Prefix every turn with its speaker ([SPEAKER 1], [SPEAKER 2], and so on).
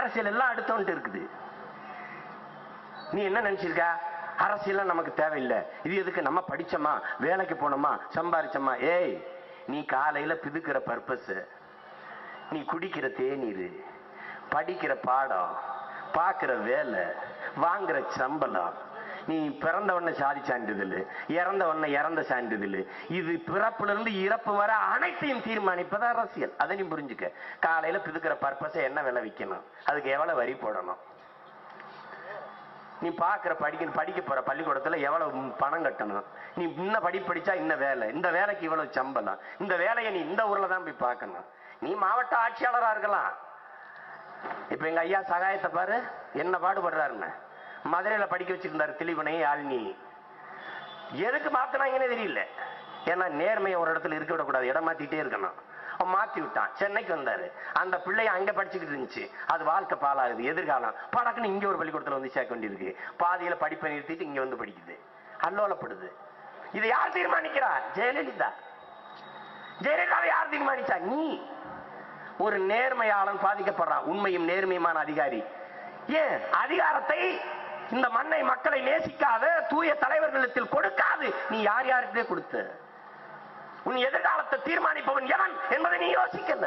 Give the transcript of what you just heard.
[SPEAKER 1] அரசியல் எல்லாம் அடுத்தவன்ட்டு இருக்குது. நீ என்ன நினைச்சிருக்க? அரசியல் நமக்கு தேவையில்லை, இது எதுக்கு, நம்ம படிச்சோமா, வேலைக்கு போனோமா, சம்பாரிச்சோமா. ஏய், நீ காலையில பிதுக்கிற பர்பஸ், நீ குடிக்கிற தேநீர், படிக்கிற பாடம், பார்க்கிற வேலை, வாங்குற சம்பளம், நீ பிறந்தவன சாதி சான்றிதழ், இறந்தவன இறந்த சான்றிதழ், இது பிறப்புல இருந்து இறப்பு வர அனைத்தையும் தீர்மானிப்பது அரசியல். அதை நீ புரிஞ்சுக்க. காலையில பிதுக்கிற பர்பஸ் என்ன விலை விற்கணும், அதுக்கு எவ்வளவு வரி போடணும், நீ பாக்குற படிக்க போற பள்ளிக்கூடத்துல எவ்வளவு பணம் கட்டணும், நீ இன்ன படிச்சா இன்ன வேலை, இந்த வேலைக்கு இவ்வளவு சம்பளம், இந்த வேலையை நீ இந்த ஊர்ல தான் போய் பார்க்கணும். நீ மாவட்ட ஆட்சியாளரா இருக்கலாம். இப்ப எங்க ஐயா சகாயத்தை பாரு, என்ன பாடுபடுறாருன்னு. மதுரையில படிக்க வச்சிருந்தாரு திலீபனை, யாழ்னி. எதுக்கு மாத்தினாங்கன்னே தெரியல. ஏன்னா நேர்மையை ஒரு இடத்துல இருக்க விடக்கூடாது, இடம் மாத்திட்டே இருக்கணும். மாத்தி விட்டான். சென்னைக்கு வந்தாரு, அந்த பிள்ளைய அங்க படிச்சுக்கிட்டு இருந்துச்சு, அது வாழ்க்கை பாலாகுது, எதிர்காலம். படக்குன்னு இங்க ஒரு பள்ளிக்கூடத்துல வந்து சேர்க்க வேண்டியிருக்கு, பாதியில படிப்பை நிறுத்திட்டு இங்க வந்து படிக்குது, அல்லோலப்படுது. இது யார் தீர்மானிக்கிறா? ஜெயலலிதா. ஜெயலலிதாவை யார் தீர்மானிச்சா? நீ. ஒரு நேர்மையாளன் பாதிக்கப்படுறான், உண்மையும் நேர்மையுமான அதிகாரி. ஏன் அதிகாரத்தை இந்த மண்ணை மக்களை நேசிக்காத தூய தலைவர்களிடத்தில் கொடுக்காது நீ யார் யாருக்கே கொடுத்த? உன் எதிர்காலத்தை தீர்மானிப்பவன் எவன் என்பதை நீ யோசிக்கல.